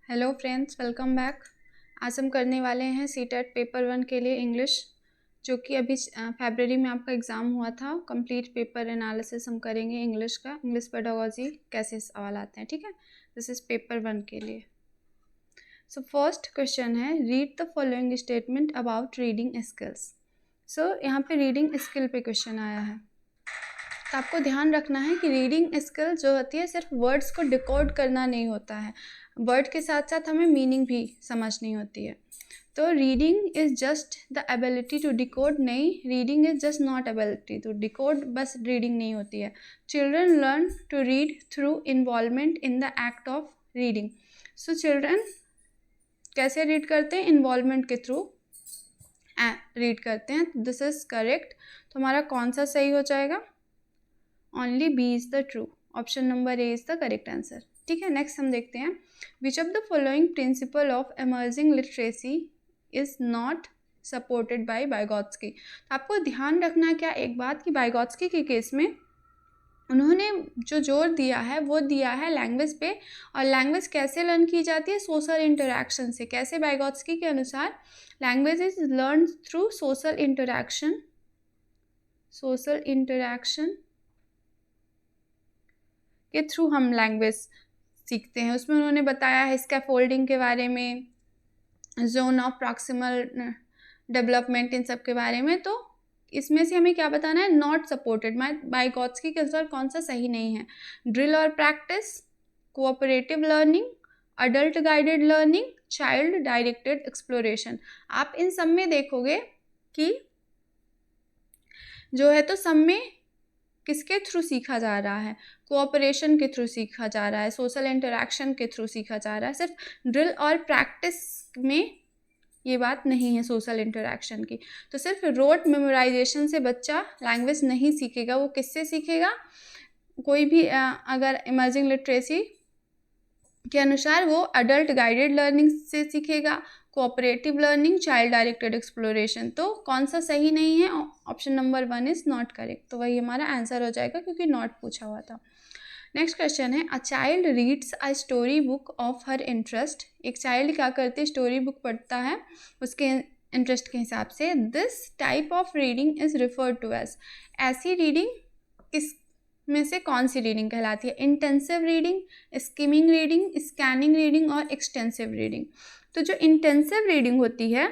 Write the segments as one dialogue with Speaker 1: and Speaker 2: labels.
Speaker 1: Hello friends, welcome back. आज हम करने वाले हैं सीटेट पेपर 1 के लिए इंग्लिश, जो कि अभी फरवरी में आपका एग्ज़ाम हुआ था। कंप्लीट पेपर एनालिसिस हम करेंगे इंग्लिश का, इंग्लिश पेडागोजी कैसे सवाल आते हैं, ठीक है। दिस इज़ पेपर 1 के लिए। सो फर्स्ट क्वेश्चन है, read the following statement about reading skills. So यहाँ पे रीडिंग स्किल पे क्वेश्चन आया है, तो आपको ध्यान रखना है कि रीडिंग स्किल जो होती है सिर्फ वर्ड्स को डिकोड करना नहीं होता है, वर्ड के साथ साथ हमें मीनिंग भी समझनी होती है। तो reading is just the ability to decode नहीं, reading is just not ability to decode, बस रीडिंग नहीं होती है। Children learn to read through involvement in the act of reading. So children कैसे रीड करते हैं? इन्वॉल्वमेंट के थ्रू रीड करते हैं। This is correct. तो हमारा कौन सा सही हो जाएगा? Only B is the true, option number A is the correct answer, ठीक है। नेक्स्ट हम देखते हैं, विच of the following principle of emerging literacy is not supported by Vygotsky. तो आपको ध्यान रखना क्या एक बात, कि वाइगोत्स्की के केस में उन्होंने जो जोर दिया है वो दिया है लैंग्वेज पे, और लैंग्वेज कैसे लर्न की जाती है? सोशल इंटरेक्शन से। कैसे? वाइगोत्स्की के अनुसार language is learn through social interaction, social interaction के थ्रू हम लैंग्वेज सीखते हैं। उसमें उन्होंने बताया है स्कैफोल्डिंग के बारे में, जोन ऑफ प्रॉक्सिमल डेवलपमेंट, इन सब के बारे में। तो इसमें से हमें क्या बताना है? Not supported. वाइगोत्स्की के अनुसार कौन सा सही नहीं है? ड्रिल और practice, cooperative learning, adult guided learning, child directed exploration. आप इन सब में देखोगे कि जो है तो सब में किसके थ्रू सीखा जा रहा है? कोऑपरेशन के थ्रू सीखा जा रहा है, सोशल इंटरेक्शन के थ्रू सीखा जा रहा है। सिर्फ ड्रिल और प्रैक्टिस में ये बात नहीं है सोशल इंटरेक्शन की। तो सिर्फ रोट मेमोराइजेशन से बच्चा लैंग्वेज नहीं सीखेगा। वो किससे सीखेगा? कोई भी अगर इमर्जिंग लिटरेसी के अनुसार वो अडल्ट गाइडेड लर्निंग से सीखेगा, cooperative learning, child directed exploration. तो कौन सा सही नहीं है? Option number 1 is not correct. तो वही हमारा आंसर हो जाएगा, क्योंकि नॉट पूछा हुआ था। नेक्स्ट क्वेश्चन है, a child reads a story book of her interest. एक चाइल्ड क्या करती है? स्टोरी बुक पढ़ता है उसके इंटरेस्ट के हिसाब से। This type of reading is referred to as. ऐसी रीडिंग किस में से कौन सी रीडिंग कहलाती है? Intensive reading, skimming reading, scanning reading और एक्सटेंसिव रीडिंग। तो जो इंटेंसिव रीडिंग होती है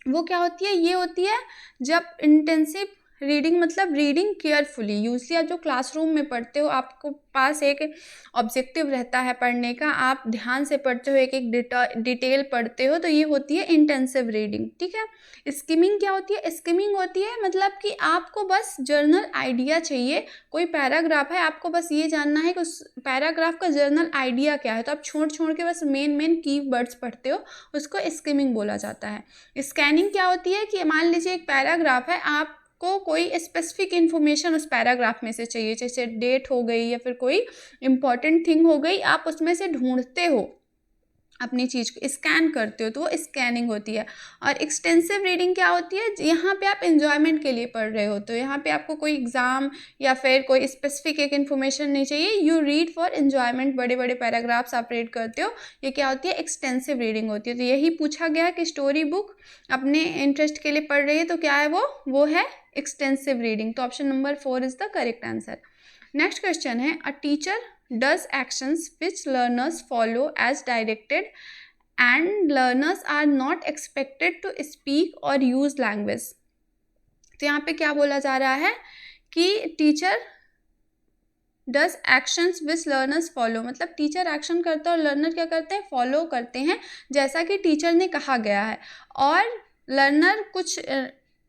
Speaker 1: वो क्या होती है? ये होती है जब इंटेंसिव रीडिंग मतलब रीडिंग केयरफुली। यूजली आप जो क्लासरूम में पढ़ते हो, आपको पास एक ऑब्जेक्टिव रहता है पढ़ने का, आप ध्यान से पढ़ते हो, एक एक डिटेल पढ़ते हो, तो ये होती है इंटेंसिव रीडिंग, ठीक है। स्किमिंग क्या होती है? स्किमिंग होती है मतलब कि आपको बस जर्नल आइडिया चाहिए। कोई पैराग्राफ है, आपको बस ये जानना है कि उस पैराग्राफ का जर्नल आइडिया क्या है, तो आप छोड़ छोड़ के बस मेन की वर्ड्स पढ़ते हो, उसको स्किमिंग बोला जाता है। स्कैनिंग क्या होती है कि मान लीजिए एक पैराग्राफ है, आपको कोई स्पेसिफिक इन्फॉर्मेशन उस पैराग्राफ में से चाहिए, जैसे डेट हो गई या फिर कोई इंपॉर्टेंट थिंग हो गई, आप उसमें से ढूंढते हो, अपनी चीज़ को स्कैन करते हो, तो वो स्कैनिंग होती है। और एक्सटेंसिव रीडिंग क्या होती है? यहाँ पे आप एन्जॉयमेंट के लिए पढ़ रहे हो, तो यहाँ पे आपको कोई एग्ज़ाम या फिर कोई स्पेसिफिक एक इन्फॉर्मेशन नहीं चाहिए, यू रीड फॉर एन्जॉयमेंट। बड़े बड़े पैराग्राफ्स आप रीड करते हो, ये क्या होती है? एक्सटेंसिव रीडिंग होती है। तो यही पूछा गया कि स्टोरी बुक अपने इंटरेस्ट के लिए पढ़ रही है, तो क्या है वो है एक्सटेंसिव रीडिंग। तो option number 4 is the correct answer. Next question है, a teacher does actions which learners follow as directed and learners are not expected to speak or use language। तो यहाँ पे क्या बोला जा रहा है कि teacher does actions which learners follow, मतलब टीचर एक्शन करता है और लर्नर क्या करते हैं? फॉलो करते हैं, जैसा कि टीचर ने कहा गया है। और लर्नर कुछ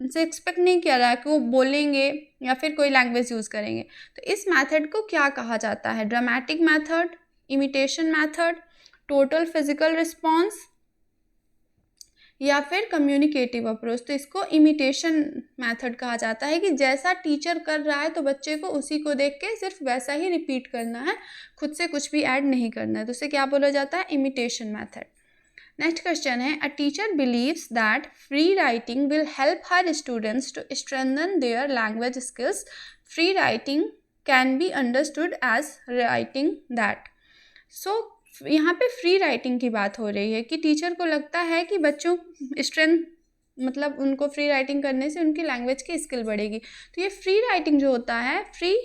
Speaker 1: से एक्सपेक्ट नहीं किया रहा है कि वो बोलेंगे या फिर कोई लैंग्वेज यूज़ करेंगे। तो इस मेथड को क्या कहा जाता है? Dramatic method, imitation method, total physical response या फिर कम्युनिकेटिव अप्रोच। तो इसको इमिटेशन मेथड कहा जाता है कि जैसा टीचर कर रहा है तो बच्चे को उसी को देख के सिर्फ वैसा ही रिपीट करना है, खुद से कुछ भी ऐड नहीं करना है। तो उसे क्या बोला जाता है? Imitation method. नेक्स्ट क्वेश्चन है, a teacher believes that free writing will help her students to strengthen their language skills. Free writing can be understood as writing that. So यहाँ पे फ्री राइटिंग की बात हो रही है कि टीचर को लगता है कि बच्चों स्ट्रेंथ, मतलब उनको फ्री राइटिंग करने से उनकी लैंग्वेज की स्किल बढ़ेगी। तो ये फ्री राइटिंग जो होता है, फ्री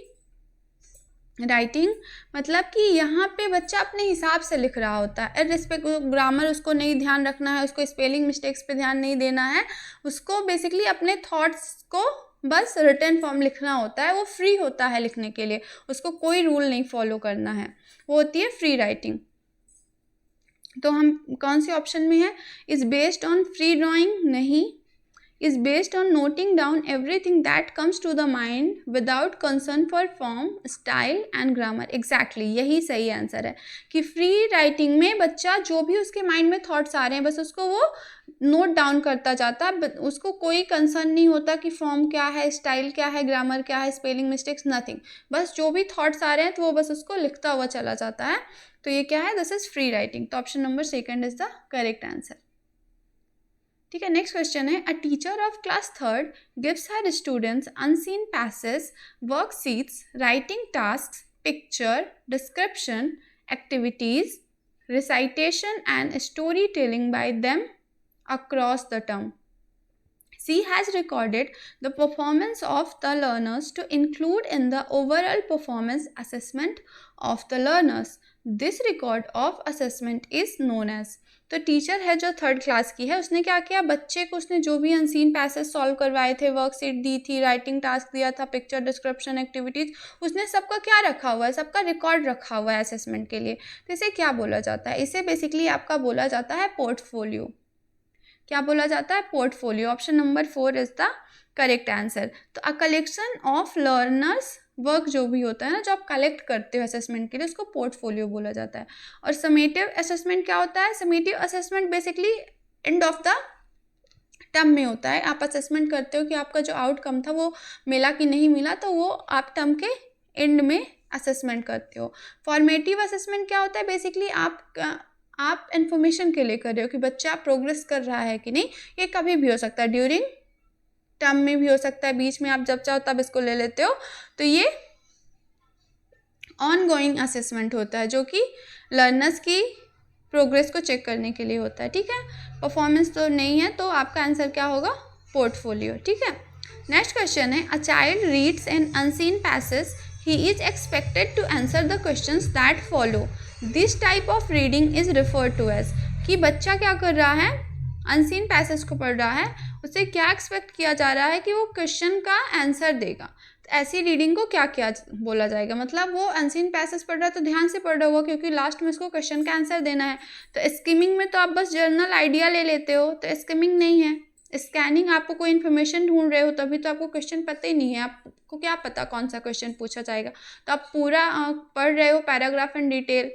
Speaker 1: राइटिंग मतलब कि यहाँ पे बच्चा अपने हिसाब से लिख रहा होता है, रिस्पेक्ट ग्रामर उसको नहीं ध्यान रखना है, उसको स्पेलिंग मिस्टेक्स पे ध्यान नहीं देना है, उसको बेसिकली अपने थॉट्स को बस रिटन फॉर्म लिखना होता है। वो फ्री होता है लिखने के लिए, उसको कोई रूल नहीं फॉलो करना है, वो होती है फ्री राइटिंग। तो हम कौन से ऑप्शन में है? Is based on free drawing, नहीं। is based on noting down everything that comes to the mind without concern for form, style and grammar। exactly यही सही आंसर है कि फ्री राइटिंग में बच्चा जो भी उसके माइंड में थॉट्स आ रहे हैं बस उसको वो नोट डाउन करता जाता है, उसको कोई कंसर्न नहीं होता कि फॉर्म क्या है, स्टाइल क्या है, ग्रामर क्या है, स्पेलिंग मिस्टेक्स, नथिंग। बस जो भी थॉट्स आ रहे हैं तो वो बस उसको लिखता हुआ चला जाता है। तो ये क्या है? This is free writing. तो option number second is the correct answer. ठीक है, नेक्स्ट क्वेश्चन है, a teacher of class 3rd gives her students unseen passage, worksheets, writing tasks, picture, description, activities, recitation and storytelling by them across the term. She has recorded the performance of the learners to include in the overall performance assessment of the learners. This record of assessment is known as। तो teacher है जो 3rd class की है, उसने क्या किया, बच्चे को उसने जो भी अनसीन पैसेज सॉल्व करवाए थे, वर्कशीट दी थी, राइटिंग टास्क दिया था, पिक्चर, डिस्क्रिप्शन, एक्टिविटीज, उसने सबका क्या रखा हुआ है, सबका रिकॉर्ड रखा हुआ है असेसमेंट के लिए। तो इसे क्या बोला जाता है? इसे बेसिकली आपका बोला जाता है पोर्टफोलियो। क्या बोला जाता है? Portfolio. Option number 4 is the correct answer. तो a collection of learners work जो भी होता है ना, जो आप कलेक्ट करते हो असेसमेंट के लिए, उसको पोर्टफोलियो बोला जाता है। और समेटिव असेसमेंट क्या होता है? Summative assessment basically end of the term में होता है। आप असेसमेंट करते हो कि आपका जो आउटकम था वो मिला कि नहीं मिला, तो वो आप टर्म के एंड में असेसमेंट करते हो। फॉर्मेटिव असेसमेंट क्या होता है? बेसिकली आप इन्फॉर्मेशन के लिए कर रहे हो कि बच्चा प्रोग्रेस कर रहा है कि नहीं। ये कभी भी हो सकता है, ड्यूरिंग टर्म में भी हो सकता है, बीच में आप जब चाहो तब इसको ले लेते हो। तो ये ऑन गोइंग असेसमेंट होता है जो कि लर्नर्स की प्रोग्रेस को चेक करने के लिए होता है। ठीक है, परफॉर्मेंस तो नहीं है, तो आपका आंसर क्या होगा? पोर्टफोलियो। ठीक है, नेक्स्ट क्वेश्चन है, a child reads an unseen passage, he is expected to answer the questions that follow. This type of reading is referred to as. कि बच्चा क्या कर रहा है, अनसीन पैसेज को पढ़ रहा है, उससे क्या एक्सपेक्ट किया जा रहा है कि वो क्वेश्चन का आंसर देगा। तो ऐसी रीडिंग को क्या क्या बोला जाएगा? मतलब वो अनसीन पैसेज पढ़ रहा है तो ध्यान से पढ़ रहा होगा, क्योंकि लास्ट में उसको क्वेश्चन का आंसर देना है। तो स्किमिंग में तो आप बस जर्नल आइडिया ले लेते हो, तो स्किमिंग नहीं है। स्कैनिंग, आपको कोई इन्फॉर्मेशन ढूंढ रहे हो तभी तो आपको क्वेश्चन पता ही नहीं है, आपको क्या पता कौन सा क्वेश्चन पूछा जाएगा। तो आप पूरा पढ़ रहे हो paragraph in detail.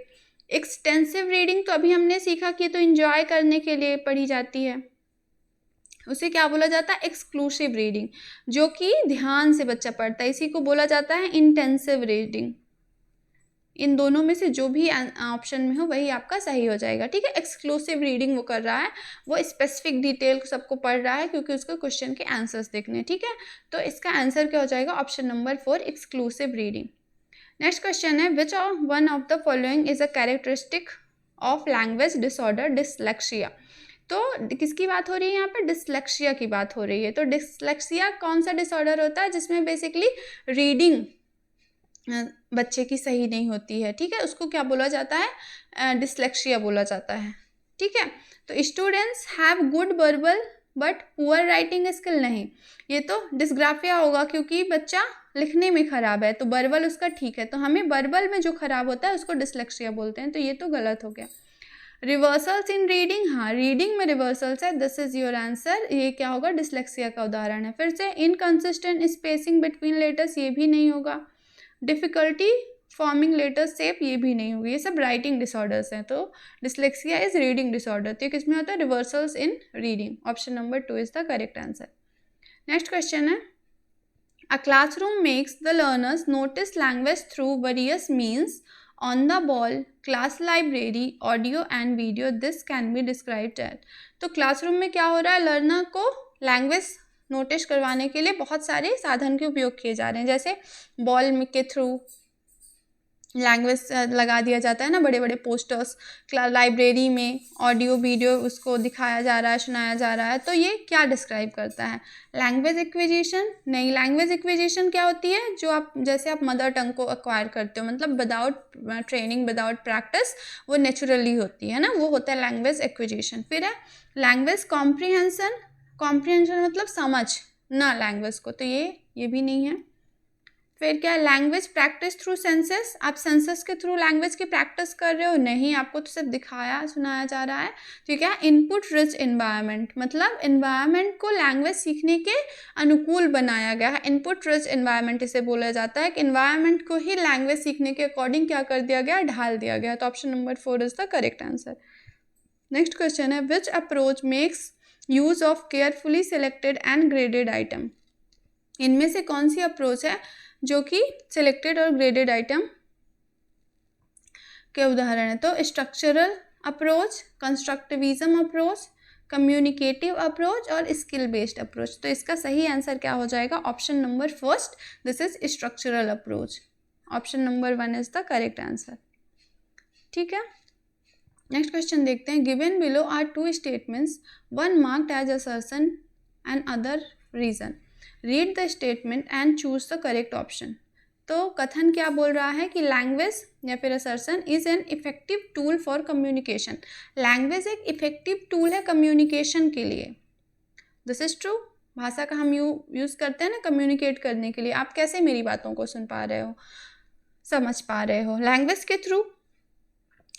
Speaker 1: Extensive reading तो अभी हमने सीखा कि तो एंजॉय करने के लिए पढ़ी जाती है, उसे क्या बोला जाता है? एक्सक्लूसिव रीडिंग, जो कि ध्यान से बच्चा पढ़ता है, इसी को बोला जाता है इंटेंसिव रीडिंग। इन दोनों में से जो भी ऑप्शन में हो वही आपका सही हो जाएगा। ठीक है, एक्सक्लूसिव रीडिंग वो कर रहा है, वो स्पेसिफिक डिटेल सबको पढ़ रहा है क्योंकि उसको क्वेश्चन के आंसर्स देखने हैं। ठीक है, तो इसका आंसर क्या हो जाएगा? Option number 4, exclusive reading. Next question है, which one of the following is a characteristic of language disorder dyslexia. तो किसकी बात हो रही है यहाँ पर? डिसलेक्सिया की बात हो रही है। तो डिसलेक्सिया कौन सा डिसऑर्डर होता है? जिसमें बेसिकली रीडिंग बच्चे की सही नहीं होती है। ठीक है, उसको क्या बोला जाता है? डिसलेक्सिया बोला जाता है। ठीक है, तो students have good verbal but poor writing skill, नहीं, ये तो डिस्ग्राफिया होगा क्योंकि बच्चा लिखने में खराब है, तो वर्बल उसका ठीक है। तो हमें वर्बल में जो खराब होता है उसको डिसलेक्सिया बोलते हैं, तो ये तो गलत हो गया। रिवर्सल्स इन रीडिंग, हाँ, रीडिंग में रिवर्सल्स है, दिस इज योर आंसर। ये क्या होगा? डिसलेक्सिया का उदाहरण है। फिर से इनकंसिस्टेंट स्पेसिंग बिटवीन लेटर्स, ये भी नहीं होगा। डिफिकल्टी फॉर्मिंग लेटर शेप, ये भी नहीं होगी। ये सब राइटिंग डिसऑर्डर्स हैं। तो डिसलेक्सिया इज रीडिंग डिसऑर्डर। तो किसमें होता है? Reversals in reading. Option number 2 is the correct answer. Next question है, a classroom makes the learners notice language through various means on the ball, class library, audio and video, this can be described at. तो classroom में क्या हो रहा है? Learner को language notice करवाने के लिए बहुत सारे साधन के उपयोग किए जा रहे हैं, जैसे बॉल के थ्रू, लैंग्वेज लगा दिया जाता है ना, बड़े बड़े पोस्टर्स लाइब्रेरी में, ऑडियो वीडियो उसको दिखाया जा रहा है, सुनाया जा रहा है, तो ये क्या डिस्क्राइब करता है? लैंग्वेज एक्विजिशन नहीं। लैंग्वेज एक्विजिशन क्या होती है? जो आप जैसे आप मदर टंग को एक्वायर करते हो, मतलब विदाउट ट्रेनिंग, विदाउट प्रैक्टिस, वो नेचुरली होती है ना, वो होता है लैंग्वेज एक्विजिशन। फिर है लैंग्वेज कॉम्प्रिहेंशन। कॉम्प्रिहेंशन मतलब समझ ना लैंग्वेज को, तो ये भी नहीं है। फिर क्या है? Language practice through senses. आप सेंसेस के थ्रू लैंग्वेज की प्रैक्टिस कर रहे हो? नहीं, आपको तो सिर्फ दिखाया सुनाया जा रहा है। ठीक है। इनपुट रिच इन्वायरमेंट, मतलब इन्वायरमेंट को लैंग्वेज सीखने के अनुकूल बनाया गया है। इनपुट रिच इन्वायरमेंट इसे बोला जाता है कि इन्वायरमेंट को ही लैंग्वेज सीखने के अकॉर्डिंग क्या कर दिया गया, ढाल दिया गया। तो option number 4 is the correct answer. Next question है, which approach makes use of carefully selected and graded item. इनमें से कौन सी अप्रोच है जो कि सिलेक्टेड और ग्रेडेड आइटम के उदाहरण है? तो structural approach, constructivism approach, communicative approach और स्किल बेस्ड अप्रोच। तो इसका सही आंसर क्या हो जाएगा? Option number first, this is structural approach. Option number 1 is the correct answer. ठीक है। नेक्स्ट क्वेश्चन देखते हैं, given below are 2 statements, one marked as assertion and other reason. Read the statement and choose the correct option. तो कथन क्या बोल रहा है कि लैंग्वेज या फिर assertion is an effective tool for communication. Language एक इफेक्टिव टूल है कम्युनिकेशन के लिए। This is true. भाषा का हम यूज़ करते हैं ना कम्युनिकेट करने के लिए। आप कैसे मेरी बातों को सुन पा रहे हो, समझ पा रहे हो? लैंग्वेज के थ्रू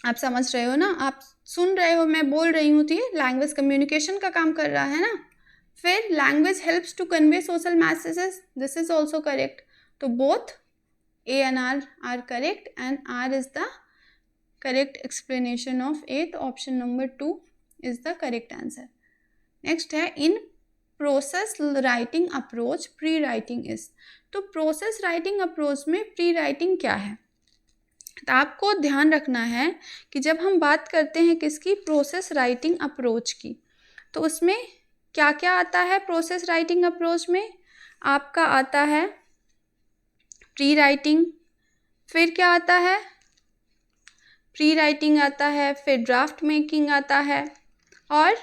Speaker 1: आप समझ रहे हो ना, आप सुन रहे हो, मैं बोल रही हूँ, तो ये लैंग्वेज कम्युनिकेशन का काम कर रहा है ना। फिर language helps to convey social messages, this is also correct. तो both A and R R correct and R is the correct explanation of A. तो option number 2 is the correct answer. Next है, in process writing approach pre writing is. तो process writing approach में pre writing क्या है? तो आपको ध्यान रखना है कि जब हम बात करते हैं किसकी, प्रोसेस राइटिंग अप्रोच की, तो उसमें क्या क्या आता है? प्रोसेस राइटिंग अप्रोच में आपका आता है प्री राइटिंग, फिर क्या आता है? प्री राइटिंग आता है, फिर ड्राफ्ट मेकिंग आता है, और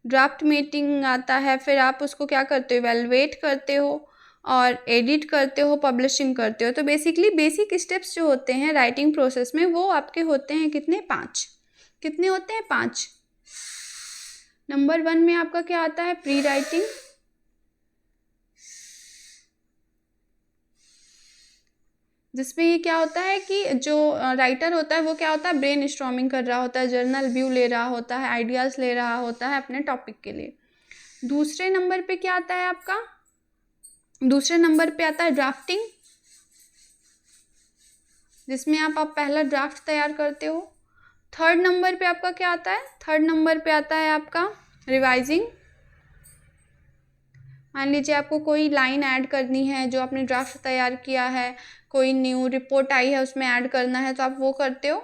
Speaker 1: ड्राफ्ट मेकिंग आता है, फिर आप उसको क्या करते हो, इवैल्यूएट करते हो और एडिट करते हो, पब्लिशिंग करते हो। तो बेसिकली बेसिक स्टेप्स जो होते हैं राइटिंग प्रोसेस में, वो आपके होते हैं कितने? 5। कितने होते हैं? 5। नंबर 1 में आपका क्या आता है? प्री राइटिंग, जिसमें ये क्या होता है कि जो राइटर होता है वो क्या होता है, ब्रेन स्टॉर्मिंग कर रहा होता है, जर्नल व्यू ले रहा होता है, आइडियाज़ ले रहा होता है अपने टॉपिक के लिए। दूसरे नंबर पे क्या आता है आपका? दूसरे नंबर पे आता है ड्राफ्टिंग, जिसमें आप पहला ड्राफ्ट तैयार करते हो। थर्ड नंबर पे आपका क्या आता है? थर्ड नंबर पे आता है आपका रिवाइजिंग। मान लीजिए आपको कोई लाइन ऐड करनी है, जो आपने ड्राफ्ट तैयार किया है, कोई न्यू रिपोर्ट आई है उसमें ऐड करना है, तो आप वो करते हो।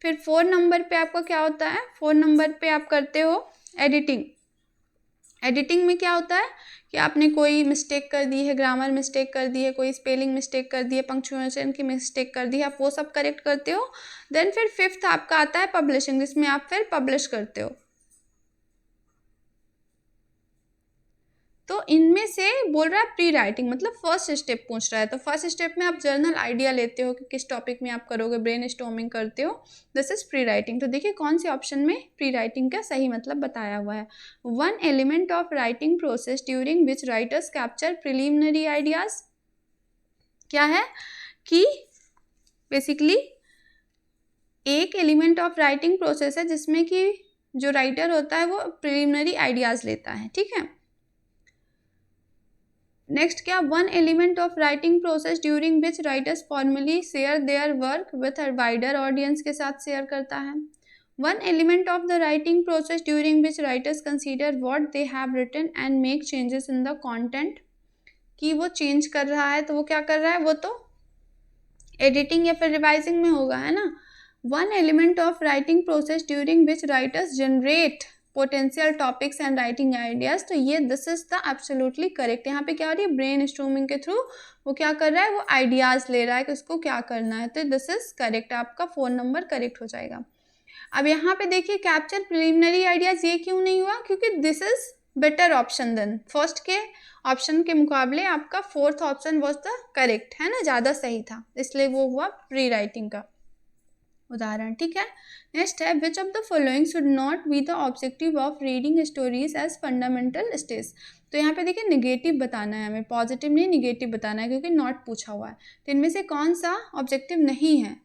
Speaker 1: फिर 4 नंबर पे आपका क्या होता है? 4 नंबर पे आप करते हो एडिटिंग। एडिटिंग में क्या होता है कि आपने कोई मिस्टेक कर दी है, ग्रामर मिस्टेक कर दी है, कोई स्पेलिंग मिस्टेक कर दी है, पंक्चुएशन की मिस्टेक कर दी है, आप वो सब करेक्ट करते हो। देन फिर 5th आपका आता है पब्लिशिंग, जिसमें आप फिर पब्लिश करते हो। तो इनमें से बोल रहा है प्री राइटिंग, मतलब फर्स्ट स्टेप पूछ रहा है। तो फर्स्ट स्टेप में आप जर्नल आइडिया लेते हो कि किस टॉपिक में आप करोगे, ब्रेन स्टॉर्मिंग करते हो, दिस इज प्री राइटिंग। तो देखिए कौन से ऑप्शन में प्री राइटिंग का सही मतलब बताया हुआ है। 1 element of writing process during which writers capture preliminary ideas. क्या है कि बेसिकली एक एलिमेंट ऑफ राइटिंग प्रोसेस है जिसमें कि जो राइटर होता है वो प्रिलिमिनरी आइडियाज लेता है। ठीक है। नेक्स्ट क्या, 1 element of writing process during which writers formally share their work with a wider audience के साथ शेयर करता है। 1 element of the writing process during which writers consider what they have written and make changes in the content. कि वो change कर रहा है, तो वो क्या कर रहा है, वो तो एडिटिंग या फिर रिवाइजिंग में होगा, है ना। 1 element of writing process during which writers generate potential topics and writing ideas. तो ये this is the absolutely correct. यहाँ पे क्या हो रही है, ब्रेन स्टॉर्मिंग के थ्रू वो क्या कर रहा है, वो आइडियाज ले रहा है कि उसको क्या करना है। तो दिस इज करेक्ट, आपका 4 नंबर करेक्ट हो जाएगा। अब यहाँ पे देखिए कैप्चर प्रिलिमिनरी आइडियाज, ये क्यों नहीं हुआ, क्योंकि this is better option then first के ऑप्शन के मुकाबले आपका 4th option was the correct, है ना, ज़्यादा सही था, इसलिए वो हुआ प्री राइटिंग का उदाहरण। ठीक है, नेक्स्ट है which of the following should not be the objective of reading stories as fundamental stage. तो यहाँ पे देखिए निगेटिव बताना है हमें, पॉजिटिव नहीं निगेटिव बताना है, क्योंकि नॉट पूछा हुआ है। तो इनमें से कौन सा ऑब्जेक्टिव नहीं है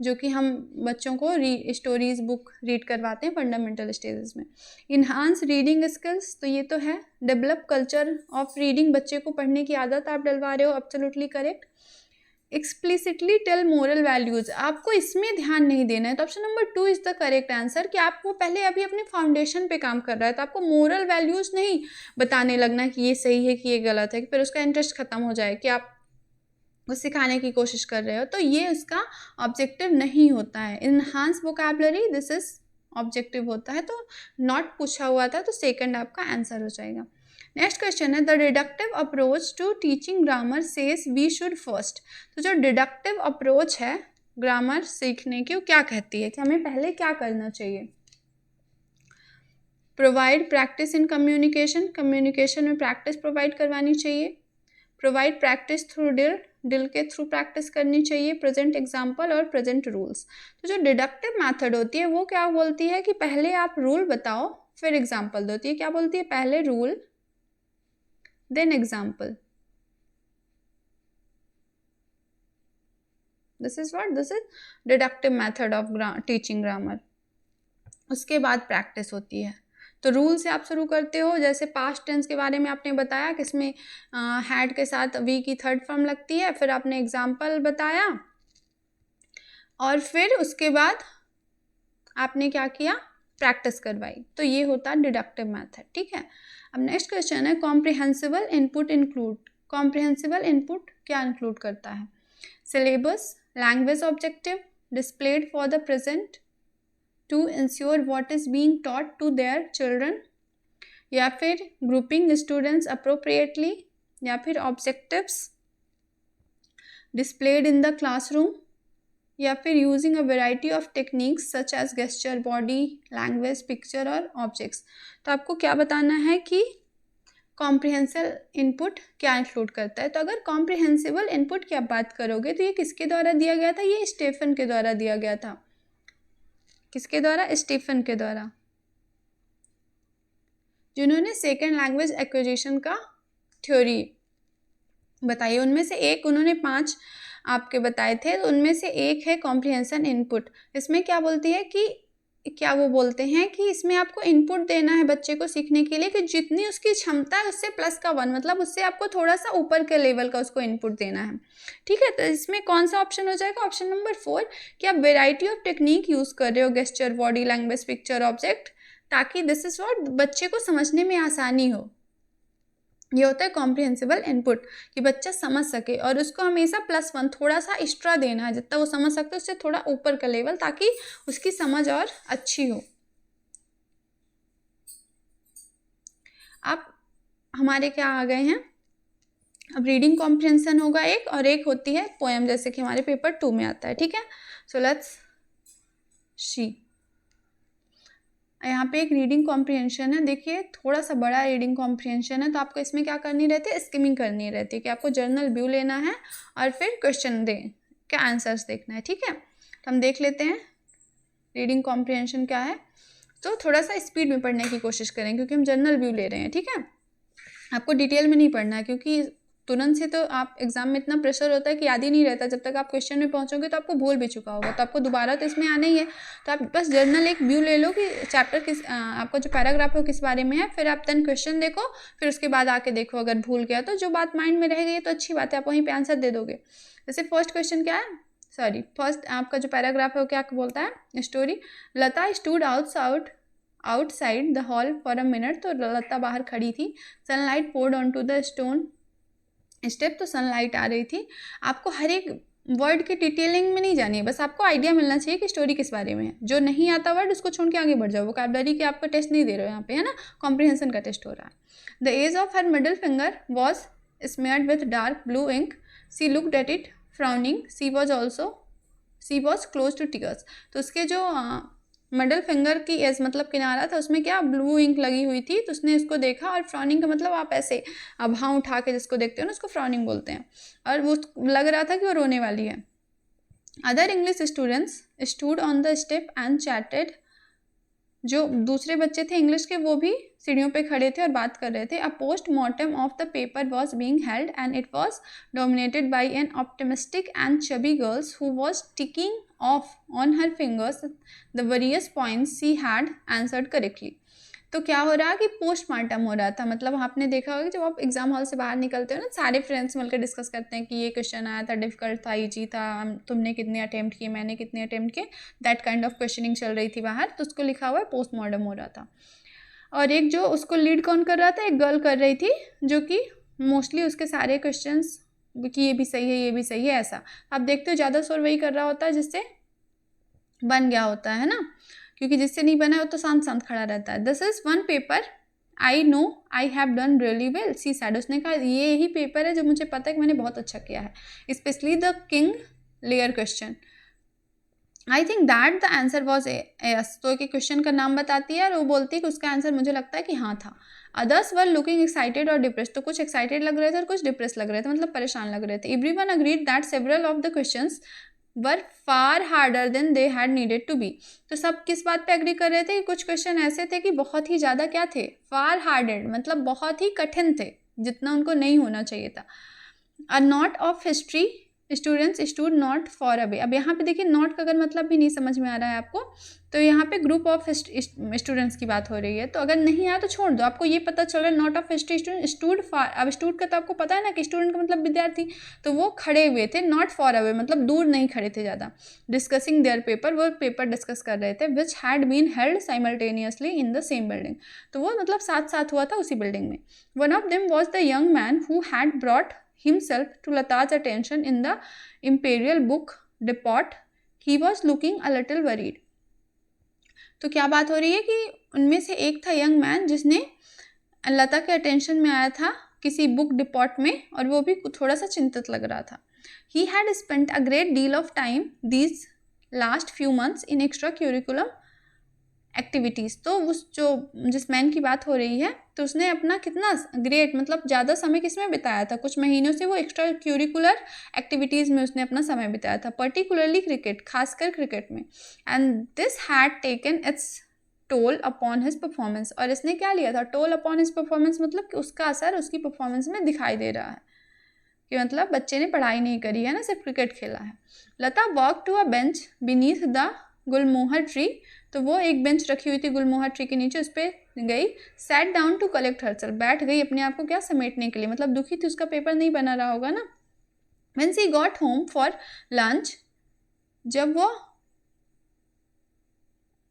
Speaker 1: जो कि हम बच्चों को स्टोरीज बुक रीड करवाते हैं फंडामेंटल स्टेजेस में। इन्हांस रीडिंग स्किल्स, तो ये तो है। डेवलप कल्चर ऑफ रीडिंग, बच्चे को पढ़ने की आदत आप डलवा रहे हो, absolutely correct. Explicitly tell moral values, आपको इसमें ध्यान नहीं देना है, तो option number 2 is the correct answer कि आपको पहले अभी अपने फाउंडेशन पे काम कर रहा है, तो आपको मोरल वैल्यूज नहीं बताने लगना कि ये सही है कि ये गलत है, कि फिर उसका इंटरेस्ट खत्म हो जाए कि आप वो सिखाने की कोशिश कर रहे हो, तो ये उसका ऑब्जेक्टिव नहीं होता है। Enhance vocabulary, this is objective होता है, तो नॉट पूछा हुआ था, तो सेकंड आपका आंसर हो जाएगा। नेक्स्ट क्वेश्चन है the deductive approach to teaching grammar says we should first. तो जो डिडक्टिव अप्रोच है ग्रामर सीखने की, वो क्या कहती है कि हमें पहले क्या करना चाहिए। Provide practice in communication, communication में प्रैक्टिस प्रोवाइड करवानी चाहिए। प्रोवाइड प्रैक्टिस थ्रू डिल के थ्रू प्रैक्टिस करनी चाहिए। प्रेजेंट एग्जाम्पल और प्रेजेंट रूल्स। तो जो डिडक्टिव मेथड होती है वो क्या बोलती है कि पहले आप रूल बताओ फिर एग्जाम्पल देती है। क्या बोलती है, पहले rule then example. This is what, this is deductive method of teaching grammar. उसके बाद प्रैक्टिस होती है। तो रूल से आप शुरू करते हो, जैसे पास्ट टेंस के बारे में आपने बताया कि इसमें हैड के साथ वी की थर्ड फॉर्म लगती है, फिर आपने एग्जाम्पल बताया और फिर उसके बाद आपने क्या किया, प्रैक्टिस करवाई। तो ये होता है डिडक्टिव मेथड। ठीक है, अब नेक्स्ट क्वेश्चन है comprehensible input include. Comprehensible input क्या इंक्लूड करता है, syllabus, language objective, displayed for the present to ensure what is being taught to their children, या फिर grouping students appropriately, या फिर objectives displayed in the classroom, या फिर using a variety of techniques such as gesture, body language, picture और objects। तो आपको क्या बताना है कि कॉम्प्रिहेंसिव इनपुट क्या इंक्लूड करता है। तो अगर कॉम्प्रिहेंसिबल इनपुट की आप बात करोगे तो ये किसके द्वारा दिया गया था, ये स्टेफन के द्वारा दिया गया था। किसके द्वारा, स्टीफन के द्वारा, जिन्होंने सेकेंड लैंग्वेज एक्विजिशन का थ्योरी बताई। उनमें से एक, उन्होंने 5 आपके बताए थे, तो उनमें से एक है कॉम्प्रिहेंशन इनपुट। इसमें क्या बोलती है कि क्या वो बोलते हैं कि इसमें आपको इनपुट देना है बच्चे को सीखने के लिए कि जितनी उसकी क्षमता है उससे +1, मतलब उससे आपको थोड़ा सा ऊपर के लेवल का उसको इनपुट देना है। ठीक है, तो इसमें कौन सा ऑप्शन हो जाएगा, ऑप्शन नंबर 4 कि आप वेराइटी ऑफ टेक्निक यूज़ कर रहे हो, gesture, body language, picture, object, ताकि दिस इज व्हाट बच्चे को समझने में आसानी हो। ये होता है कॉम्प्रिहेंसिबल इनपुट कि बच्चा समझ सके, और उसको हमेशा +1 थोड़ा सा एक्स्ट्रा देना है, जितना वो समझ सकते हैं उससे थोड़ा ऊपर का लेवल, ताकि उसकी समझ और अच्छी हो। अब हमारे क्या आ गए हैं, अब रीडिंग कॉम्प्रिहेंशन होगा एक, और एक होती है पोएम, जैसे कि हमारे पेपर 2 में आता है। ठीक है, सो लेट्स सी। यहाँ पे एक रीडिंग कॉम्प्रिहेंशन है, देखिए थोड़ा सा बड़ा रीडिंग कॉम्प्रिहेंशन है, तो आपको इसमें क्या करनी रहती है, स्किमिंग करनी रहती है कि आपको जर्नल व्यू लेना है और फिर क्वेश्चन क्या आंसर्स देखना है। ठीक है, तो हम देख लेते हैं रीडिंग कॉम्प्रिहेंशन क्या है। तो थोड़ा सा स्पीड में पढ़ने की कोशिश करें क्योंकि हम जर्नल व्यू ले रहे हैं। ठीक है, आपको डिटेल में नहीं पढ़ना है क्योंकि तुरंत से तो आप एग्जाम में इतना प्रेशर होता है कि याद ही नहीं रहता, जब तक आप क्वेश्चन में पहुंचोगे तो आपको भूल भी चुका होगा, तो आपको दोबारा तो इसमें आना ही है। तो आप बस जर्नल एक व्यू ले लो कि चैप्टर किस आपका जो पैराग्राफ है किस बारे में है, फिर आप 10 क्वेश्चन देखो, फिर उसके बाद आके देखो, अगर भूल गया तो जो बात माइंड में रह गई तो अच्छी बात है, आप वहीं पर आंसर दे दोगे। जैसे फर्स्ट क्वेश्चन क्या है, फर्स्ट आपका जो पैराग्राफ है वो क्या बोलता है, story. Lata stood outside the hall for a minute. तो लता बाहर खड़ी थी। Sunlight poured on to the stone step, तो सनलाइट आ रही थी। आपको हर एक वर्ड की डिटेलिंग में नहीं जानी है, बस आपको आइडिया मिलना चाहिए कि स्टोरी किस बारे में है। जो नहीं आता वर्ड उसको छोड़ के आगे बढ़ जाओ, वोकैबुलरी के आपका टेस्ट नहीं दे रहे हो यहाँ पे, है ना, कॉम्प्रिहेंशन का टेस्ट हो रहा है। The edge of her middle finger was smeared with dark blue ink, she looked at it frowning, she was close to tears. तो उसके जो मिडल फिंगर की एज मतलब किनारा था उसमें क्या ब्लू इंक लगी हुई थी, तो उसने इसको देखा, और फ्राउनिंग का मतलब आप ऐसे आभा उठा के जिसको देखते हो ना उसको फ्राउनिंग बोलते हैं, और वो लग रहा था कि वो रोने वाली है। Other English students stood on the step and chatted, जो दूसरे बच्चे थे इंग्लिश के वो भी सीढ़ियों पे खड़े थे और बात कर रहे थे। अ post mortem of the paper was being held and it was dominated by N optimistic and chubby girls who was ticking of on her fingers the various points she had answered correctly. तो क्या हो रहा है कि postmortem हो रहा था, मतलब आपने देखा होगा जब आप एग्जाम हॉल से बाहर निकलते हो ना, सारे फ्रेंड्स मिलकर डिस्कस करते हैं कि ये क्वेश्चन आया था, डिफिकल्ट था, इजी था, तुमने कितने अटेम्प्ट किए, मैंने कितने अटेम्प्ट किए, दैट काइंड ऑफ क्वेश्चनिंग चल रही थी बाहर, तो उसको लिखा हुआ है पोस्टमार्टम हो रहा था। और एक जो उसको लीड कौन कर रहा था, एक गर्ल कर रही थी, जो कि मोस्टली उसके सारे क्वेश्चन कि ये भी सही है, ये भी सही है, ऐसा आप देखते हो ज़्यादा शोर वही कर रहा होता है जिससे बन गया होता है ना, क्योंकि जिससे नहीं बना है वो तो शांत शांत खड़ा रहता है। This is one paper I know I have done really well, she said, उसने कहा ये ही पेपर है जो मुझे पता है कि मैंने बहुत अच्छा किया है, specially the King Lear question. I think that the answer was S, तो एक क्वेश्चन का नाम बताती है और वो बोलती है कि उसका आंसर मुझे लगता है कि हाँ था। अदर्स वर लुकिंग एक्साइटेड और डिप्रेस, तो कुछ एक्साइटेड लग रहे थे और कुछ डिप्रेस लग रहे थे, मतलब परेशान लग रहे थे। Everyone agreed that several of the questions were far harder than they had needed to be, तो सब किस बात पे एग्री कर रहे थे कि कुछ क्वेश्चन ऐसे थे कि बहुत ही ज़्यादा क्या थे, फार हार्डेड, मतलब बहुत ही कठिन थे, जितना उनको नहीं होना चाहिए था। A not of history students stood not for away, अब यहाँ पे देखिए नॉट का अगर मतलब भी नहीं समझ में आ रहा है आपको, तो यहाँ पे ग्रुप ऑफ स्टूडेंट्स की बात हो रही है, तो अगर नहीं आया तो छोड़ दो, आपको ये पता चल रहा है not of history student stood far, अब स्टूड का तो आपको पता है ना कि स्टूडेंट का मतलब विद्यार्थी, तो वो खड़े हुए थे, नॉट फॉर अवे मतलब दूर नहीं खड़े थे ज़्यादा, डिस्कसिंग देयर पेपर, वो पेपर डिस्कस कर रहे थे, which had been held simultaneously in the same building, तो वो मतलब साथ साथ हुआ था उसी बिल्डिंग में। One of them was the young man who had brought himself to Lata's attention in the imperial book depot. He was looking a little worried. तो क्या बात हो रही है कि उनमें से एक था यंग मैन जिसने लता के अटेंशन में आया था किसी बुक डिपॉट में, और वो भी थोड़ा सा चिंतित लग रहा था। He had spent a great deal of time these last few months in extra curriculum activities, तो उस जो जिस मैन की बात हो रही है, तो उसने अपना कितना ग्रेट मतलब ज़्यादा समय किस में बिताया था, कुछ महीनों से वो एक्स्ट्रा क्यूरिकुलर एक्टिविटीज़ में उसने अपना समय बिताया था, पर्टिकुलरली क्रिकेट, खासकर क्रिकेट में। And this had taken it's toll upon his performance, और इसने क्या लिया था, टोल अपॉन हिज परफॉर्मेंस, मतलब कि उसका असर उसकी परफॉर्मेंस में दिखाई दे रहा है, कि मतलब बच्चे ने पढ़ाई नहीं करी है ना, सिर्फ क्रिकेट खेला है। Lata walk to a bench beneath the gulmohar tree, तो वो एक बेंच रखी हुई थी गुलमोहर ट्री के नीचे, उस पर गई, sat down to collect herself, बैठ गई अपने आप को क्या समेटने के लिए, मतलब दुखी थी, उसका पेपर नहीं बना रहा होगा ना। When she got home for lunch, जब वो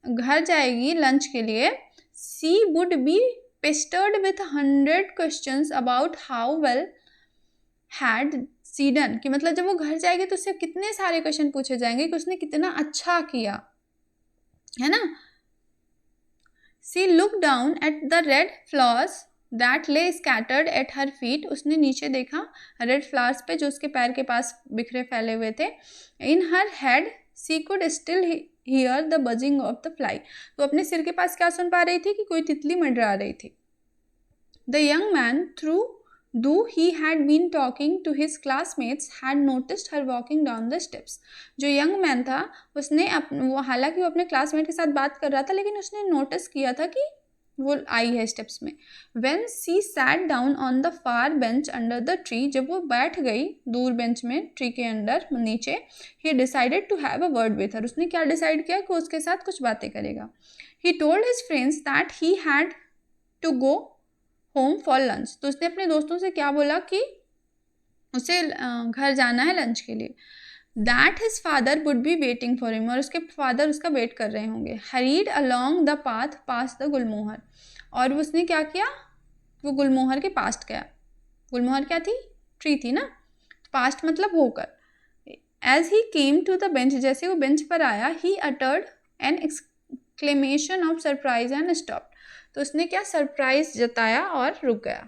Speaker 1: घर जाएगी लंच के लिए, she would be pestered with 100 questions about how well had she done, कि मतलब जब वो घर जाएगी तो उससे कितने सारे क्वेश्चन पूछे जाएंगे कि उसने कितना अच्छा किया, है ना। She looked down at the red flowers that lay scattered at her feet, उसने नीचे देखा रेड फ्लावर्स पे जो उसके पैर के पास बिखरे फैले हुए थे। In her head she could still hear the buzzing of the fly, तो अपने सिर के पास क्या सुन पा रही थी कि कोई तितली मंडरा रही थी। The young man, though he had been talking to his classmates, had noticed her walking down the steps. जो यंग मैन था उसने वो हालांकि वो अपने क्लासमेट के साथ बात कर रहा था, लेकिन उसने नोटिस किया था कि वो आई है स्टेप्स में। When she sat down on the far bench under the tree, जब वो बैठ गई दूर बेंच में ट्री के अंदर नीचे, he decided to have a word with her, उसने क्या डिसाइड किया कि उसके साथ कुछ बातें करेगा। He told his friends that he had to go home for lunch, तो उसने अपने दोस्तों से क्या बोला कि उसे घर जाना है लंच के लिए। That his father would be waiting for him, और उसके फादर उसका वेट कर रहे होंगे। Hurried along the path past the gulmohar, और उसने क्या किया, वो गुलमोहर के पास्ट गया। गुलमोहर क्या थी, ट्री थी ना, पास्ट मतलब होकर। As he came to the bench, जैसे वो बेंच पर आया, he uttered an exclamation of surprise and stop, तो उसने क्या सरप्राइज जताया और रुक गया।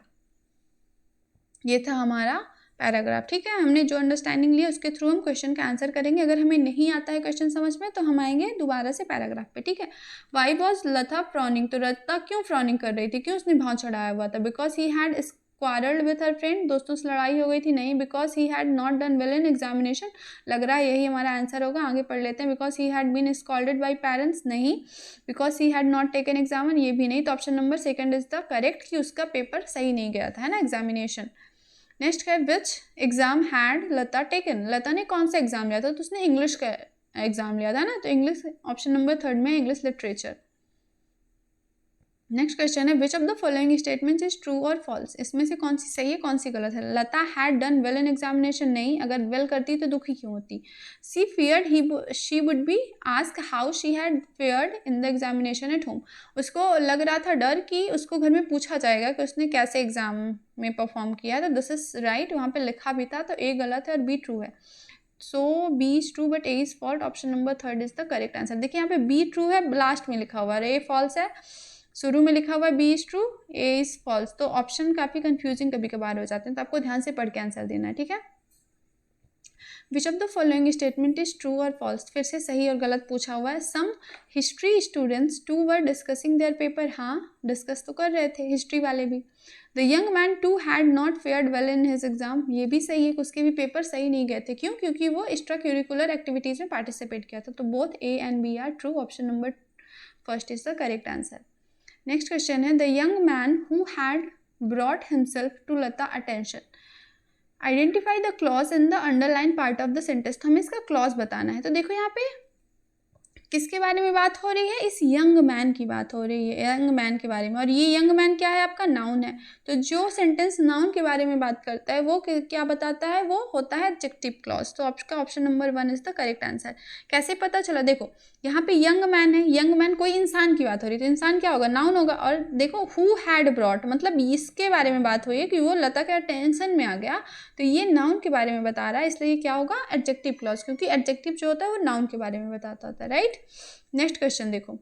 Speaker 1: ये था हमारा पैराग्राफ। ठीक है, हमने जो अंडरस्टैंडिंग लिया उसके थ्रू हम क्वेश्चन का आंसर करेंगे। अगर हमें नहीं आता है क्वेश्चन समझ में तो हम आएंगे दोबारा से पैराग्राफ पे। ठीक है, वाई वॉज लता फ्रॉनिंग, तो लता क्यों फ्रॉनिंग कर रही थी, क्यों उसने भाव चढ़ाया हुआ था। Because he had quarrelled with her friend, दोस्तों से लड़ाई हो गई थी। नहीं, because he had not done well in examination, लग रहा है यही हमारा आंसर होगा, आगे पढ़ लेते हैं। Because he had been scolded by parents, नहीं। Because he had not taken exam, ये भी नहीं। तो option number second is the correct, कि उसका पेपर सही नहीं गया था, है ना, एग्जामिनेशन। नेक्स्ट है विच एग्जाम हैड लता टेकन, लता ने कौन सा एग्जाम लिया था, तो उसने इंग्लिश का एग्जाम लिया था ना, तो इंग्लिश ऑप्शन नंबर थर्ड में इंग्लिश लिटरेचर। नेक्स्ट क्वेश्चन है which of the following statements is true और फॉल्स, इसमें से कौन सी सही है कौन सी गलत है। Lata had done well in examination, नहीं, अगर वेल करती तो दुखी क्यों होती। She feared she would be ask how she had fared in the examination at home, उसको लग रहा था डर कि उसको घर में पूछा जाएगा कि उसने कैसे एग्जाम में परफॉर्म किया है, तो दिस इज राइट, वहाँ पे लिखा भी था, तो ए गलत है और बी ट्रू है। So B is true but A is fault, option number third is the correct answer. देखिए यहाँ पे बी ट्रू है, लास्ट में लिखा हुआ है, ए फॉल्स है, शुरू में लिखा हुआ है B is true, A is false, तो ऑप्शन काफ़ी कंफ्यूजिंग कभी कभार हो जाते हैं, तो आपको ध्यान से पढ़ के आंसर देना है। ठीक है, which of the following statement is true और फॉल्स, फिर से सही और गलत पूछा हुआ है। Some history students too were discussing their paper, हाँ डिस्कस तो कर रहे थे हिस्ट्री वाले भी। The young man too had not fared well in his exam, ये भी सही है कि उसके भी पेपर सही नहीं गए थे, क्यों, क्योंकि वो एक्स्ट्रा क्यूरिकुलर एक्टिविटीज़ में पार्टिसिपेट किया था, तो both A and B are true, option number first is the correct answer. Next question है the young man who had brought himself to Lata attention, identify the clause in the underline part of the sentence, तो हमें इसका clause बताना है। तो देखो यहाँ पे किसके बारे में बात हो रही है, इस यंग मैन की बात हो रही है, यंग मैन के बारे में, और ये यंग मैन क्या है, आपका नाउन है। तो जो सेंटेंस नाउन के बारे में बात करता है वो क्या बताता है, वो होता है एडजेक्टिव क्लॉज, तो आपका option number one is the correct answer. कैसे पता चला, देखो यहाँ पे यंग मैन है, यंग मैन कोई इंसान की बात हो रही है, तो इंसान क्या होगा, नाउन होगा। और देखो हु हैड ब्रॉट, मतलब इसके बारे में बात हुई है कि वो लता के अटेंशन में आ गया, तो ये नाउन के बारे में बता रहा है, इसलिए क्या होगा एडजेक्टिव क्लॉज, क्योंकि एडजेक्टिव जो होता है वो नाउन के बारे में बताता होता है, राइट। नेक्स्ट क्वेश्चन देखो,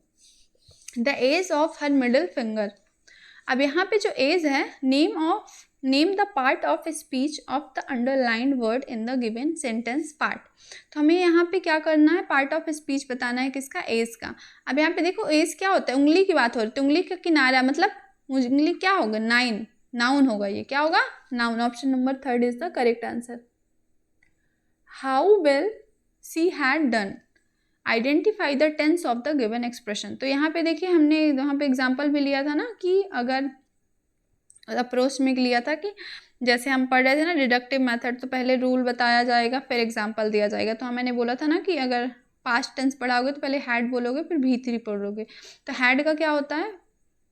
Speaker 1: the edge of her middle finger, अब यहाँ पे जो एज है, name the part of speech of the underlined word in the given sentence part, तो हमें यहाँ पे क्या करना है, पार्ट ऑफ स्पीच बताना है, किसका, एज का। अब यहाँ पे देखो एज क्या होता है, उंगली की बात हो रही है, उंगली का किनारा, मतलब उंगली क्या होगा, नाउन होगा, ये क्या होगा, noun, option number third is the correct answer. How well she had done, identify the tense of the given expression, तो यहाँ पे देखिए हमने यहाँ पे एग्जाम्पल भी लिया था ना, कि अगर अप्रोच में लिया था कि जैसे हम पढ़ रहे थे ना डिडक्टिव मेथड, तो पहले रूल बताया जाएगा फिर एग्जाम्पल दिया जाएगा, तो मैंने बोला था ना कि अगर पास्ट टेंस पढ़ाओगे तो पहले हैड बोलोगे फिर भी3 पढ़ोगे, तो हैड का क्या होता है,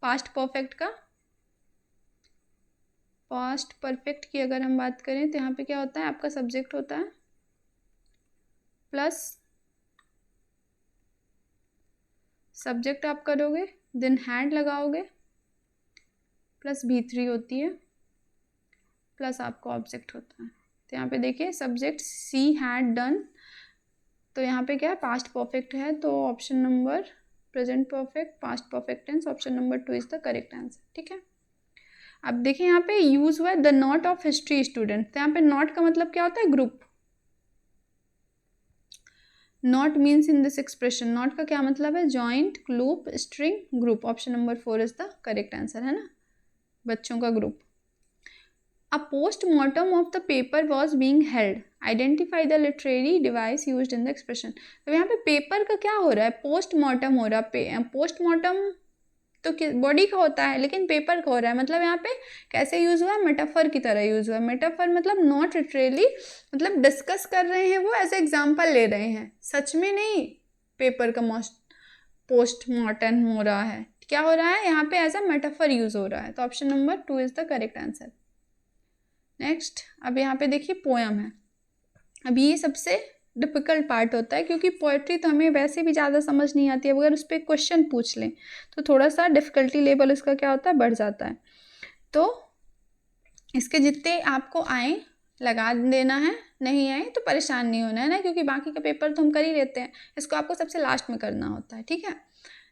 Speaker 1: पास्ट परफेक्ट का, पास्ट परफेक्ट की अगर हम बात करें तो यहाँ पे क्या होता है, आपका सब्जेक्ट होता है प्लस सब्जेक्ट आप करोगे, देन हैड लगाओगे, प्लस भी3 होती है, प्लस आपका ऑब्जेक्ट होता है। तो यहाँ पे देखिए सब्जेक्ट सी हैड डन, तो यहाँ पे क्या है, पास्ट परफेक्ट है, तो option number present perfect, past perfect tense, option number 2 is the correct answer. ठीक है, अब देखिए यहाँ पे यूज हुआ है the knot of history student, तो यहाँ पे नॉट का मतलब क्या होता है, group, knot means in this expression, knot का क्या मतलब है, joint, group, string, group, option number 4 is the correct answer, है ना, बच्चों का ग्रुप। A postmortem of the paper was being held, identify the literary device used in the expression, तो यहाँ पे पेपर का क्या हो रहा है, पोस्टमार्टम हो रहा है, पोस्टमार्टम तो बॉडी का होता है लेकिन पेपर का हो रहा है, मतलब यहाँ पे कैसे यूज़ हुआ है, मेटाफर की तरह यूज़ हुआ है। मेटाफर मतलब नॉट लिटरली, मतलब डिस्कस कर रहे हैं वो, एज एग्जाम्पल ले रहे हैं, सच में नहीं पेपर का पोस्टमार्टम हो रहा है, क्या हो रहा है यहाँ पे, एज अ मेटाफर यूज़ हो रहा है, तो option number 2 is the correct answer. Next, अब यहाँ पे देखिए पोयम है, अब ये सबसे डिफ़िकल्ट पार्ट होता है, क्योंकि पोएट्री तो हमें वैसे भी ज़्यादा समझ नहीं आती है, अगर उस पर क्वेश्चन पूछ लें तो थोड़ा सा डिफ़िकल्टी लेवल इसका क्या होता है, बढ़ जाता है। तो इसके जितने आपको आए लगा देना है, नहीं आए तो परेशान नहीं होना है ना, क्योंकि बाकी का पेपर तो हम कर ही लेते हैं, इसको आपको सबसे लास्ट में करना होता है, ठीक है।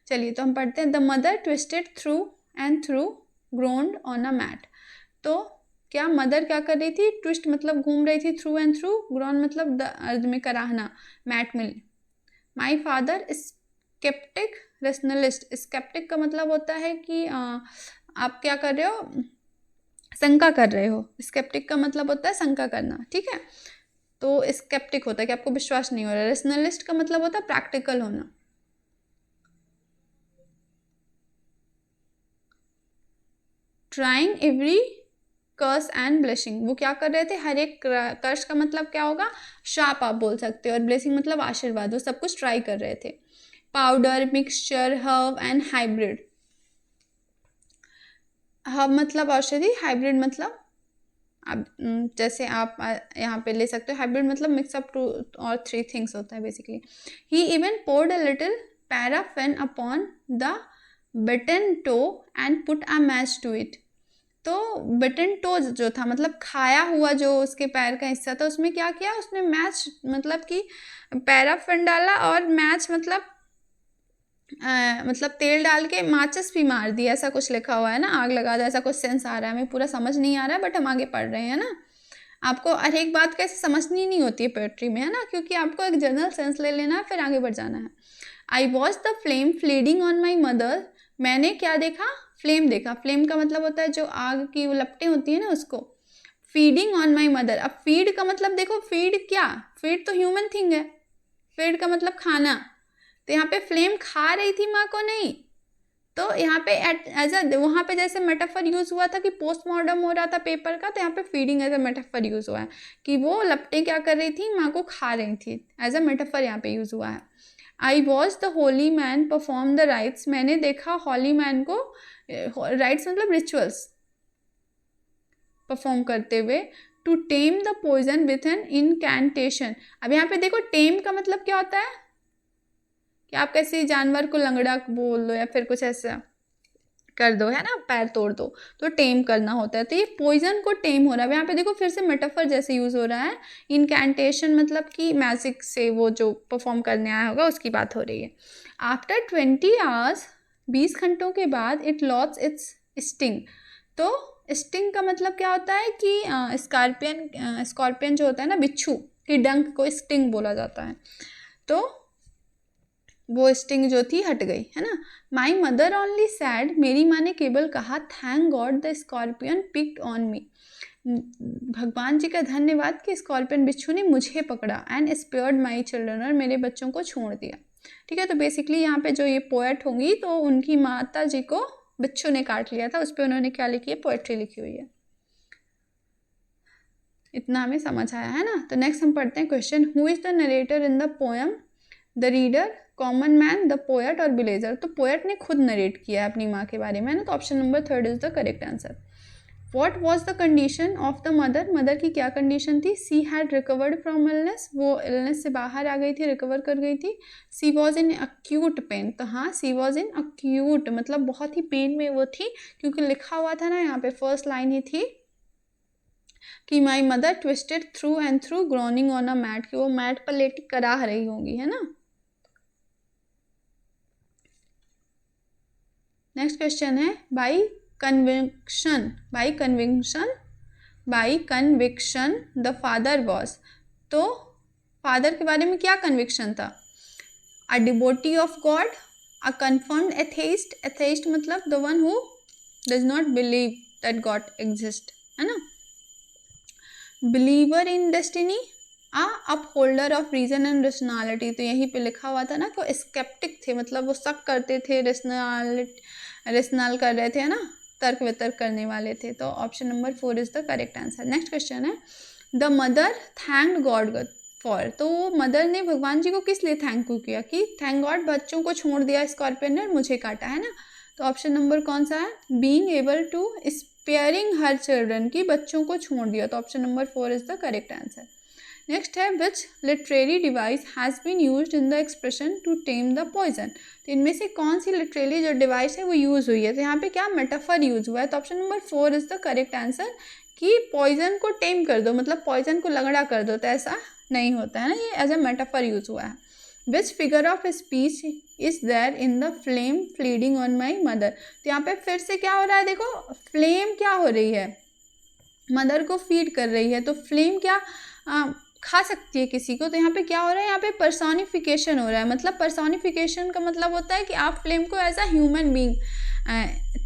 Speaker 1: चलिए तो हम पढ़ते हैं। The mother twisted through and through groaned on a mat. तो क्या मदर क्या कर रही थी, ट्विस्ट मतलब घूम रही थी, थ्रू एंड थ्रू, ग्रोन मतलब अर्ध में कराहना, मैट में। My father sceptic rationalist. Sceptic का मतलब होता है कि आप क्या कर रहे हो, शंका कर रहे हो। स्केप्टिक का मतलब होता है शंका करना, ठीक है। तो स्केप्टिक होता है कि आपको विश्वास नहीं हो रहा। रेशनलिस्ट का मतलब होता है प्रैक्टिकल होना। Trying every curse and blessing. वो क्या कर रहे थे, हर एक कर्स का मतलब क्या होगा, शाप आप बोल सकते हो, और ब्लेसिंग मतलब आशीर्वाद। वो सब कुछ ट्राई कर रहे थे। Powder, mixture, herb and hybrid. Herb मतलब औषधि, हाइब्रिड मतलब अब जैसे आप यहाँ पे ले सकते हो, हाइब्रिड मतलब मिक्सअप टू और 3 थिंग्स होता है basically. He even poured a little paraffin upon the button toe and put a match to it. तो बटन टो जो था मतलब खाया हुआ जो उसके पैर का हिस्सा था, उसमें क्या किया, उसने मैच मतलब कि पैराफिन डाला, और मैच मतलब तेल डाल के माचिस भी मार दी, ऐसा कुछ लिखा हुआ है ना, आग लगा दो, ऐसा कुछ सेंस आ रहा है। हमें पूरा समझ नहीं आ रहा है, बट हम आगे पढ़ रहे हैं ना। आपको हर एक बात कैसे समझनी नहीं होती है पोएट्री में, है ना, क्योंकि आपको एक जनरल सेंस ले लेना है, फिर आगे बढ़ जाना है। I watch the flame feeding on my mother. मैंने क्या देखा, फ्लेम देखा। फ्लेम का मतलब होता है जो आग की वो लपटें होती है ना, उसको। Feeding on my mother. अब फीड का मतलब देखो, फीड क्या, फीड तो ह्यूमन थिंग है, फीड का मतलब खाना। तो यहाँ पे फ्लेम खा रही थी माँ को, नहीं। तो यहाँ पे एज अ वहाँ पे जैसे मेटाफर यूज हुआ था कि पोस्टमार्टम हो रहा था पेपर का, तो यहाँ पे feeding as a metaphor use हुआ है कि वो लपटें क्या कर रही थी, माँ को खा रही थी, एज अ मेटाफर यहाँ पे यूज हुआ है। I watch the holy man perform the rites. मैंने देखा होली मैन को, राइट्स मतलब रिचुअल्स, परफॉर्म करते हुए। To tame the poison with an incantation. अब यहाँ पे देखो, टेम का मतलब क्या होता है कि आप कैसे जानवर को लंगड़ा बोल दो या फिर कुछ ऐसा कर दो, है ना, पैर तोड़ दो, तो टेम करना होता है। तो ये पॉइजन को टेम हो रहा है। यहाँ पे देखो फिर से मेटाफर जैसे यूज हो रहा है। इनकैंटेशन मतलब कि मैजिक से वो जो परफॉर्म करने आया होगा उसकी बात हो रही है। आफ्टर 20 आवर्स, 20 घंटों के बाद, इट लॉस इट्स स्टिंग। तो स्टिंग का मतलब क्या होता है कि स्कॉर्पियन जो होता है ना, बिच्छू की डंक को स्टिंग बोला जाता है। तो वो स्टिंग जो थी हट गई, है ना। My mother only sad. मेरी माँ ने केवल कहा, thank God the scorpion picked on me. भगवान जी का धन्यवाद कि स्कॉर्पियन बिच्छू ने मुझे पकड़ा, एंड स्पेयर्ड माई चिल्ड्रन, और मेरे बच्चों को छोड़ दिया। ठीक है, तो बेसिकली यहाँ पे जो ये पोएट होंगी, तो उनकी माता जी को बिच्छू ने काट लिया था, उस पर उन्होंने क्या लिखी है, पोएट्री लिखी हुई है। इतना हमें समझ आया है ना। तो नेक्स्ट हम पढ़ते हैं question, who is the narrator in the poem, the reader, common man, the poet और विलेजर। तो पोएट ने खुद नरेट किया है अपनी माँ के बारे में, ना, तो option number 3 is the correct answer. What was the condition of the mother. Mother की क्या कंडीशन थी, she had recovered from illness, वो इलनेस से बाहर आ गई थी, रिकवर कर गई थी। सी वॉज इन अक्यूट पेन। तो हाँ, सी वॉज इन अक्यूट मतलब बहुत ही पेन में वो थी, क्योंकि लिखा हुआ था ना यहाँ पे, फर्स्ट लाइन ही थी कि my mother twisted through and through groaning on a mat, कि वो मैट पर लेट कराह रही होंगी, है ना। नेक्स्ट क्वेश्चन है, by conviction, by conviction, by conviction the father was. तो फादर के बारे में क्या कन्विक्शन था, a devotee of God, a confirmed atheist. Atheist मतलब the one who does not believe that God exist, है ना। Believer in destiny, upholder of reason and rationality. तो यहीं पे लिखा हुआ था ना कि स्केप्टिक थे, मतलब वो शक करते थे, रेशनल कर रहे थे, है ना, तर्क वितर्क करने वाले थे। तो option number 4 is the correct answer. Next question है, the mother thanked God for. तो मदर ने भगवान जी को किस लिए थैंक किया, कि थैंक गॉड बच्चों को छोड़ दिया स्कॉर्पियन ने और मुझे काटा, है ना। तो ऑप्शन नंबर कौन सा है, being able to sparing her children, की बच्चों को छोड़ दिया। तो option number 4 is the correct answer. Next है which literary device has been used in the expression to tame the poison. तो इनमें से कौन सी लिटरेरी जो डिवाइस है वो यूज़ हुई है, तो यहाँ पे क्या मेटाफर यूज़ हुआ है, तो option number 4 is the correct answer कि पॉइजन को टेम कर दो, मतलब पॉइजन को लगड़ा कर दो, तो ऐसा नहीं होता है ना, ये एज अ मेटाफर यूज़ हुआ है। Which figure of speech is there in the flame feeding on my mother. तो यहाँ पे फिर से क्या हो रहा है, देखो फ्लेम क्या हो रही है, मदर को फीड कर रही है, तो फ्लेम क्या खा सकती है किसी को, तो यहाँ पे क्या हो रहा है, यहाँ पे पर्सोनिफिकेशन हो रहा है। मतलब पर्सोनिफिकेशन का मतलब होता है कि आप फ्लेम को as a human being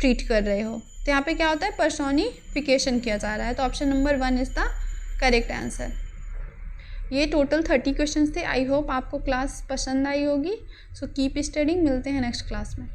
Speaker 1: treat कर रहे हो, तो यहाँ पे क्या होता है, पर्सोनिफिकेशन किया जा रहा है। तो option number 1 is the correct answer. ये टोटल 30 क्वेश्चंस थे। आई होप आपको क्लास पसंद आई होगी। सो कीप स्टडिंग, मिलते हैं नेक्स्ट क्लास में।